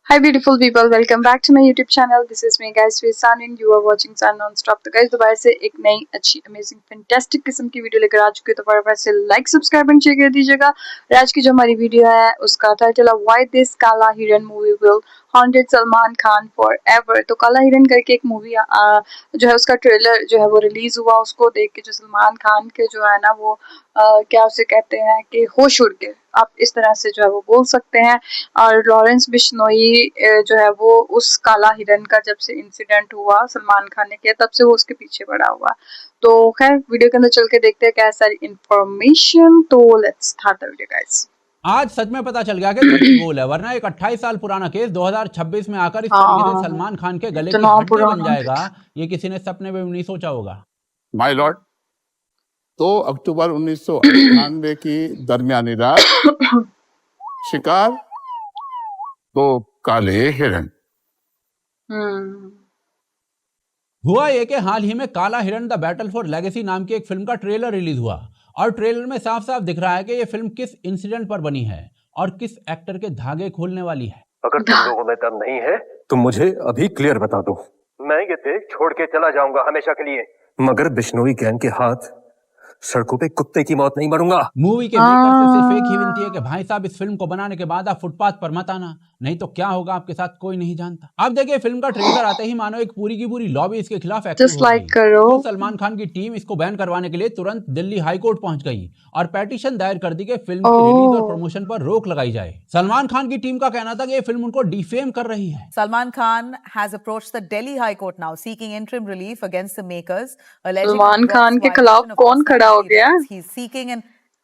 Hi beautiful people, welcome back to my YouTube channel. This is me guys with Sun and you are watching Sun Non-Stop. तो guys दोबारा से एक नई अच्छी amazing fantastic किस्म की वीडियो लेकर आ चुके हैं। तो फटाफट से लाइक सब्सक्राइब एंड शेयर कर दीजिएगा। और आज की जो हमारी वीडियो है उसका टाइटल है व्हाई दिस काला हिरन movie will haunted Salman Khan for ever. तो काला हिरन करके एक मूवी जो है उसका ट्रेलर जो है वो रिलीज हुआ। उसको देख के जो सलमान खान के जो है ना वो क्या उसे कहते हैं कि होश उड़ गए, आप इस तरह से जो है वो बोल सकते हैं। और लॉरेंस बिश्नोई जो है वो उस काला हिरन का जब से इंसिडेंट हुआ सलमान खान ने किया तब से वो उसके पीछे पड़ा हुआ। तो खैर वीडियो के अंदर चल के देखते हैं क्या सारी इंफॉर्मेशन। तो let's start the video guys. आज सच में पता चल गया कि सच बोल है, वरना एक 28 साल पुराना केस 2026 में आकर इस तरीके से सलमान खान के गले की हड्डी बन जाएगा, ये किसी ने सपने में भी नहीं सोचा होगा। माय लॉर्ड, 2 अक्टूबर 1998 की दरमियानी रात शिकार 2 काले हिरन। हुआ ये कि हाल ही में काला हिरन द बैटल फॉर लेगेसी नाम की एक फिल्म का ट्रेलर रिलीज हुआ और ट्रेलर में साफ साफ दिख रहा है कि ये फिल्म किस इंसिडेंट पर बनी है और किस एक्टर के धागे खोलने वाली है। अगर तुम लोगों में दम नहीं है तो मुझे अभी क्लियर बता दो, मैं ये देश छोड़ के चला जाऊंगा हमेशा के लिए, मगर बिश्नोई गैंग के हाथ सड़कों पे कुत्ते की मौत नहीं मरूंगा। मूवी के मेकर से सिर्फ एक ही विनती है कि भाई साहब इस फिल्म को बनाने के बाद आप फुटपाथ पर मत आना, नहीं तो क्या होगा आपके साथ कोई नहीं जानता। अब देखिए फिल्म का ट्रेलर आते ही मानो एक पूरी की पूरी लॉबी इसके खिलाफ एक्टिव हो गई। तो सलमान खान की टीम इसको बैन करवाने के लिए तुरंत दिल्ली हाई कोर्ट पहुंच गई और पेटिशन दायर कर दी कि फिल्म की रिलीज और प्रमोशन पर रोक लगाई जाए। सलमान खान की टीम का कहना था कि ये फिल्म उनको डिफेम कर रही है। Salman Khan has approached the Delhi High Court now, seeking interim relief against the makers. Salman Khan के खिलाफ कौन खड़ा हो गया? He's seeking an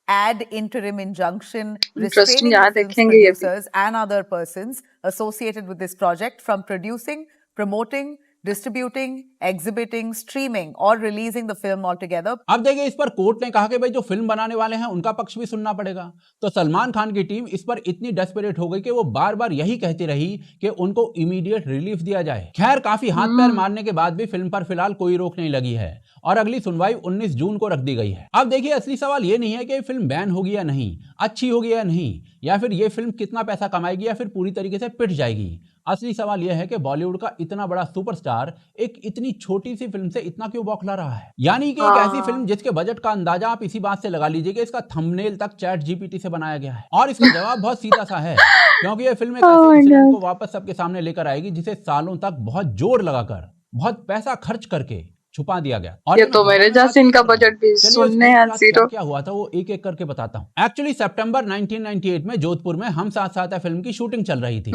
ad interim injunction Interesting, restraining यार the film's देखेंगे ये भी। producers and other persons associated with this project from producing, promoting, distributing, exhibiting, streaming or releasing the film altogether. अब देखिए इस पर कोर्ट ने कहा कि भाई जो फिल्म बनाने वाले हैं उनका पक्ष भी सुनना पड़ेगा। तो सलमान खान की टीम इस पर इतनी डेस्परेट हो गई कि वो बार बार यही कहती रही कि उनको इमीडिएट रिलीफ दिया जाए। खैर काफी हाथ पैर मारने के बाद भी फिल्म पर फिलहाल कोई रोक नहीं लगी है और अगली सुनवाई 19 जून को रख दी गई है। अब देखिए असली सवाल ये नहीं है कि फिल्म बैन होगी या नहीं, अच्छी होगी या नहीं, या फिर ये फिल्म कितना पैसा कमाएगी या फिर पूरी तरीके से पिट जाएगी। असली सवाल यह है कि बॉलीवुड का इतना बड़ा सुपरस्टार एक इतनी छोटी सी फिल्म से इतना क्यों बौखला रहा है। यानी कि एक ऐसी फिल्म जिसके बजट का अंदाजा आप इसी बात से लगा लीजिए कि इसका थंबनेल तक चैट जीपीटी से बनाया गया है। और इसका जवाब बहुत सीधा सा है, क्योंकि यह फिल्म एक ऐसी इंसिडेंट को वापस सबके सामने लेकर आएगी जिसे सालों तक बहुत जोर लगाकर, बहुत पैसा खर्च करके छुपा दिया गया। और ये तो मेरे जैसे इनका बजट भी सुनने हैं जीरो। क्या हुआ था वो एक एक करके बताता हूँ। एक्चुअली सितंबर 1998 में जोधपुर में हम साथ साथ है फिल्म की शूटिंग चल रही थी।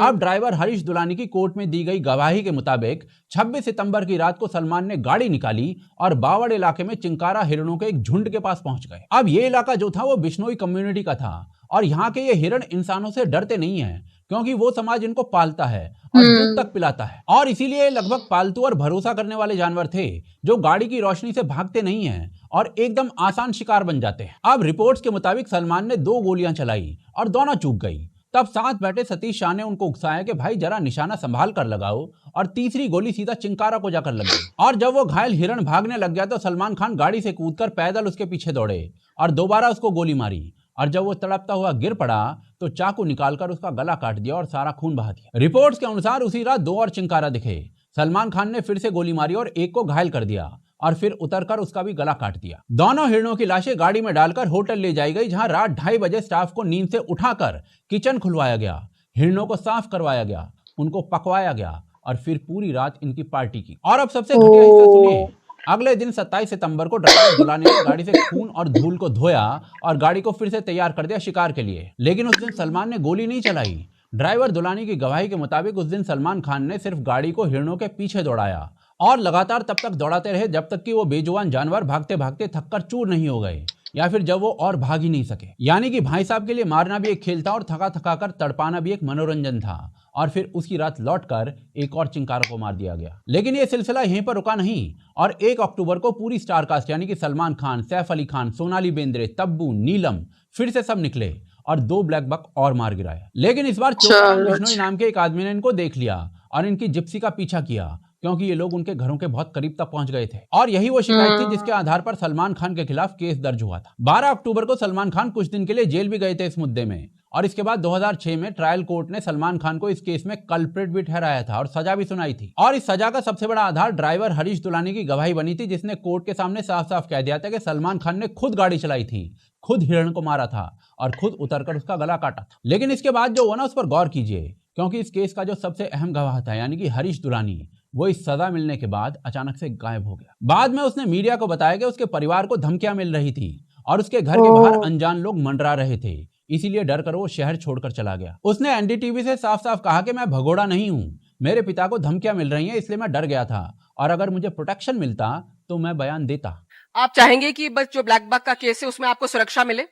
अब ड्राइवर हरीश दुलानी की कोर्ट में दी गई गवाही के मुताबिक 26 सितंबर की रात को सलमान ने गाड़ी निकाली और बावड़ इलाके में चिंकारा हिरणों के एक झुंड के पास पहुंच गए। अब ये इलाका जो था वो बिश्नोई कम्युनिटी का था और यहाँ के ये हिरण इंसानों से डरते नहीं है, क्योंकि वो समाज इनको पालता है और दूध तक पिलाता है और इसीलिए लगभग पालतू और भरोसा करने वाले जानवर थे जो गाड़ी की रोशनी से भागते नहीं हैं और एकदम आसान शिकार बन जाते हैं। अब रिपोर्ट्स के मुताबिक सलमान ने 2 गोलियां चलाई और दोनों चूक गई। तब साथ बैठे सतीश शाह ने उनको उकसाया कि भाई जरा निशाना संभाल कर लगाओ और तीसरी गोली सीधा चिंकारा को जाकर लग गई। और जब वो घायल हिरण भागने लग गया तो सलमान खान गाड़ी से कूदकर पैदल उसके पीछे दौड़े और दोबारा उसको गोली मारी और जब वो तड़पता हुआ गिर पड़ा तो चाकू निकालकर उसका गला काट दिया और सारा खून बहा दिया। रिपोर्ट्स के अनुसार उसी रात 2 और चिंकारा दिखे। सलमान खान ने फिर से गोली मारी और एक को घायल कर दिया और फिर उतरकर उसका भी गला काट दिया। दोनों हिरणों की लाशें गाड़ी में डालकर होटल ले जाई गई, जहां रात 2:30 बजे स्टाफ को नींद से उठाकर किचन खुलवाया गया, हिरणों को साफ करवाया गया, उनको पकवाया गया और फिर पूरी रात इनकी पार्टी की। और अब सबसे घटिया हिस्सा सुनिए। अगले दिन 27 सितंबर को ड्राइवर दुलानी ने गाड़ी से खून और धूल को धोया और गाड़ी को फिर से तैयार कर दिया शिकार के लिए। लेकिन उस दिन सलमान ने गोली नहीं चलाई। ड्राइवर दुलानी की गवाही के मुताबिक उस दिन सलमान खान ने सिर्फ गाड़ी को हिरणों के पीछे दौड़ाया और लगातार तब तक दौड़ाते रहे जब तक कि वो बेजुबान जानवर भागते भागते थककर चूर नहीं हो गए या फिर जब वो और भाग ही नहीं सके। यानी कि भाई साहब के लिए मारना भी एक खेल था और थका थका कर तड़पाना भी एक मनोरंजन था। और फिर उसी रात लौटकर एक और चिंकारा को मार दिया गया। लेकिन ये सिलसिला यहीं पर रुका नहीं और 1 अक्टूबर को पूरी स्टार कास्ट यानी कि सलमान खान, सैफ अली खान, सोनाली बेंद्रे, तब्बू, नीलम फिर से सब निकले और 2 ब्लैक बक और मार गिराया। लेकिन इस बार बिश्नोई नाम के एक आदमी ने इनको देख लिया और इनकी जिप्सी का पीछा किया, क्योंकि ये लोग उनके घरों के बहुत करीब तक पहुंच गए थे और यही वो शिकायत थी जिसके आधार पर सलमान खान के खिलाफ केस दर्ज हुआ था। 12 अक्टूबर को सलमान खान कुछ दिन के लिए जेल भी गए थे इस मुद्दे में और इसके बाद 2006 में ट्रायल कोर्ट ने सलमान खान को इस केस में कल्प्रिट भी ठहराया था और सजा भी सुनाई थी। और इस सजा का सबसे बड़ा आधार ड्राइवर हरीश दुलानी की गवाही बनी थी, जिसने कोर्ट के सामने साफ साफ कह दिया था कि सलमान खान ने खुद गाड़ी चलाई थी, खुद हिरण को मारा था और खुद उतरकर उसका गला काटा था। लेकिन इसके बाद जो हुआ ना, उस पर गौर कीजिए, क्योंकि इस केस का जो सबसे अहम गवाह था यानी कि हरीश दुलानी, वो इस सजा मिलने के बाद अचानक से गायब हो गया। बाद में उसने मीडिया को बताया कि उसके परिवार को धमकियां मिल रही थी और उसके घर के बाहर अनजान लोग मंडरा रहे थे, इसीलिए डर कर वो शहर छोड़कर चला गया। उसने एनडीटीवी से साफ साफ कहा कि मैं भगोड़ा नहीं हूं, मेरे पिता को धमकियां मिल रही हैं, इसलिए मैं डर गया था और अगर मुझे प्रोटेक्शन मिलता तो मैं बयान देता। आप चाहेंगे कि बस जो ब्लैक बक का केस है उसमें आपको सुरक्षा मिले?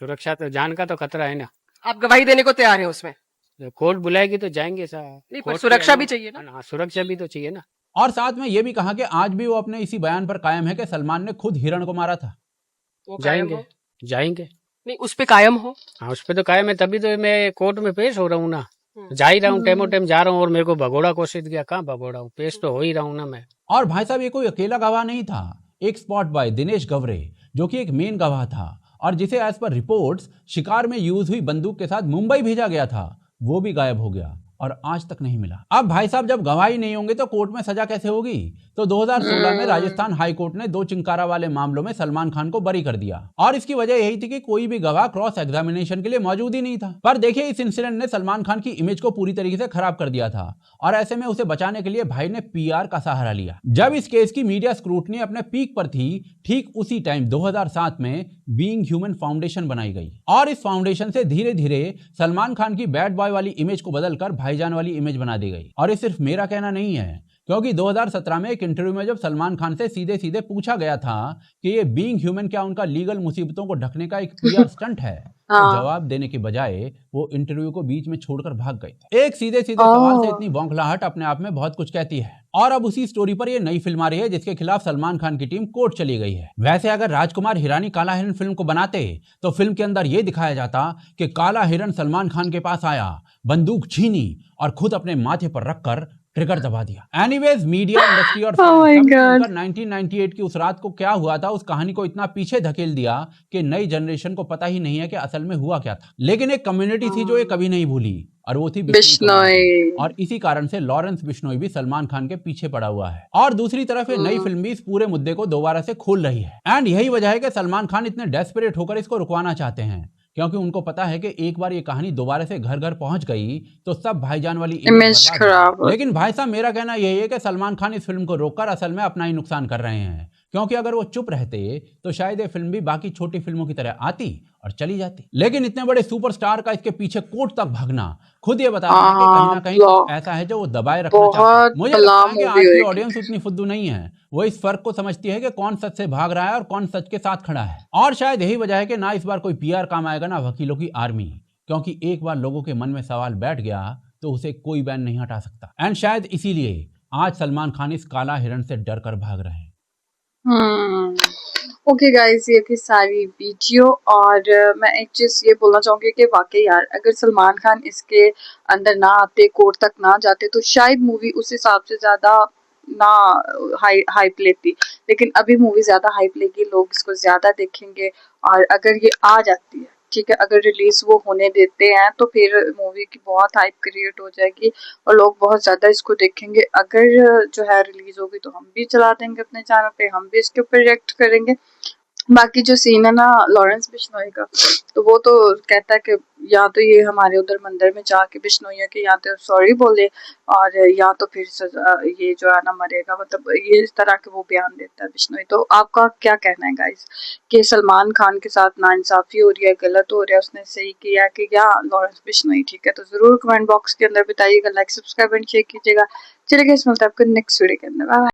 सुरक्षा तो जान का तो खतरा है ना। आप गवाही देने को तैयार हैं उसमें? कोर्ट बुलाएगी तो जाएंगे साहब। नहीं, पर सुरक्षा भी चाहिए ना। हाँ, सुरक्षा भी तो चाहिए ना। और साथ में ये भी कहा कि आज भी वो अपने इसी बयान पर कायम है कि सलमान ने खुद हिरण को मारा था। वो कायम जाएंगे हो? जाएंगे। नहीं, उस पे कायम हो? हाँ, उस पे तो कायम है, तभी तो मैं कोर्ट में पेश हो रहा हूँ ना। जा ही रहा हूँ, टाइमो टाइम जा रहा हूँ और मेरे को भगोड़ा कोशिश किया, कहाँ भगोड़ा हूँ, पेश तो हो ही रहा हूँ ना मैं। और भाई साहब, ये कोई अकेला गवाह नहीं था। एक स्पॉट बॉय दिनेश गवरे, जो कि एक मेन गवाह था और जिसे एज पर रिपोर्ट्स शिकार में यूज हुई बंदूक के साथ मुंबई भेजा गया था, वो भी गायब हो गया और आज तक नहीं मिला। अब भाई साहब, जब गवाही नहीं होंगे तो कोर्ट में सजा कैसे होगी? तो 2016 में राजस्थान हाई कोर्ट ने 2 चिंकारा वाले मामलों में सलमान खान को बरी कर दिया और इसकी वजह यही थी कि कोई भी गवाह क्रॉस एग्जामिनेशन के लिए मौजूद ही नहीं था। पर देखिए, इस इंसिडेंट ने सलमान खान की इमेज को पूरी तरीके से खराब कर दिया था और ऐसे में उसे बचाने के लिए भाई ने पीआर का सहारा लिया। जब इस केस की मीडिया स्क्रूटनी अपने पीक पर थी, ठीक उसी टाइम 2007 में बीइंग ह्यूमन फाउंडेशन बनाई गई और इस फाउंडेशन से धीरे धीरे सलमान खान की बैड बॉय वाली इमेज को बदलकर भाईजान वाली इमेज बना दी गई। और ये सिर्फ मेरा कहना नहीं है, क्योंकि 2017 में एक इंटरव्यू में जब सलमान खान से सीधे सीधे पूछा गया था कि ये बीइंग ह्यूमन क्या उनका लीगल मुसीबतों को ढकने का एक पीआर स्टंट है, तो जवाब देने के बजाय वो इंटरव्यू को बीच में छोड़कर भाग गए। एक सीधे सीधे सवाल से इतनी बौखलाहट अपने आप में बहुत कुछ कहती है। और अब उसी स्टोरी पर ये नई फिल्म आ रही है जिसके खिलाफ सलमान खान की टीम कोर्ट चली गई है। वैसे अगर राजकुमार हिरानी काला हिरन फिल्म को बनाते तो फिल्म के अंदर ये दिखाया जाता कि काला हिरन सलमान खान के पास आया, बंदूक छीनी और खुद अपने माथे पर रखकर ट्रिगर दबा दिया। एनीवेज, मीडिया इंडस्ट्री और 1998 की उस रात को क्या हुआ था, उस कहानी को इतना पीछे धकेल दिया कि नई जनरेशन को पता ही नहीं है कि असल में हुआ क्या था। लेकिन एक कम्युनिटी थी जो ये कभी नहीं भूली और वो थी बिश्नोई। और इसी कारण से लॉरेंस बिश्नोई भी सलमान खान के पीछे पड़ा हुआ है। और दूसरी तरफ ये नई फिल्म भी इस पूरे मुद्दे को दोबारा से खोल रही है एंड यही वजह है कि सलमान खान इतने डेस्परेट होकर इसको रुकवाना चाहते हैं, क्योंकि उनको पता है कि एक बार ये कहानी दोबारा से घर घर पहुंच गई तो सब भाईजान वाली इमेज खराब। लेकिन भाई साहब, मेरा कहना यही है कि सलमान खान इस फिल्म को रोककर असल में अपना ही नुकसान कर रहे हैं, क्योंकि अगर वो चुप रहते तो शायद ये फिल्म भी बाकी छोटी फिल्मों की तरह आती और चली जाती। लेकिन इतने बड़े सुपरस्टार का इसके पीछे कोर्ट तक भागना खुद ये बताता है कि कहीं ना कहीं ऐसा है जो वो दबाए रखना चाहता है। मुझे लगता है कि आज की ऑडियंस उतनी फुद्दू नहीं है, वो इस फर्क को समझती है कि कौन सच से भाग रहा है और कौन सच के साथ खड़ा है। और शायद यही वजह है कि ना इस बार कोई पीआर काम आएगा ना वकीलों की आर्मी, क्योंकि एक बार लोगों के मन में सवाल बैठ गया तो उसे कोई बैन नहीं हटा सकता। एंड शायद इसीलिए आज सलमान खान इस काला हिरण से डर कर भाग रहे हैं। ओके गाइस, ये थी सारी वीडियो और मैं एक चीज ये बोलना चाहूंगी कि वाकई यार, अगर सलमान खान इसके अंदर ना आते, कोर्ट तक ना जाते, तो शायद मूवी उस हिसाब से ज्यादा ना हाइप लेती। लेकिन अभी मूवी ज्यादा हाइप लेगी, लोग इसको ज्यादा देखेंगे और अगर ये आ जाती है, ठीक है, अगर रिलीज वो होने देते हैं तो फिर मूवी की बहुत हाइप क्रिएट हो जाएगी और लोग बहुत ज्यादा इसको देखेंगे। अगर जो है रिलीज होगी तो हम भी चला देंगे अपने चैनल पे, हम भी इसके ऊपर रिएक्ट करेंगे। बाकी जो सीन है ना लॉरेंस बिश्नोई का, तो वो तो कहता है कि या तो ये हमारे उधर मंदिर में जाके बिश्नोई के या तो सॉरी बोले और या तो फिर ये जो है ना मरेगा, मतलब ये इस तरह के वो बयान देता है बिश्नोई। तो आपका क्या कहना है गाइस कि सलमान खान के साथ नाइंसाफी हो रही है, गलत हो रहा है, उसने सही किया कि या लॉरेंस बिश्नोई ठीक है? तो जरूर कमेंट बॉक्स के अंदर बताइएगा, लाइक सब्सक्राइब एंड शेयर कीजिएगा। चलिए गाइस, मिलते हैं आपको नेक्स्ट वीडियो के अंदर। बाय।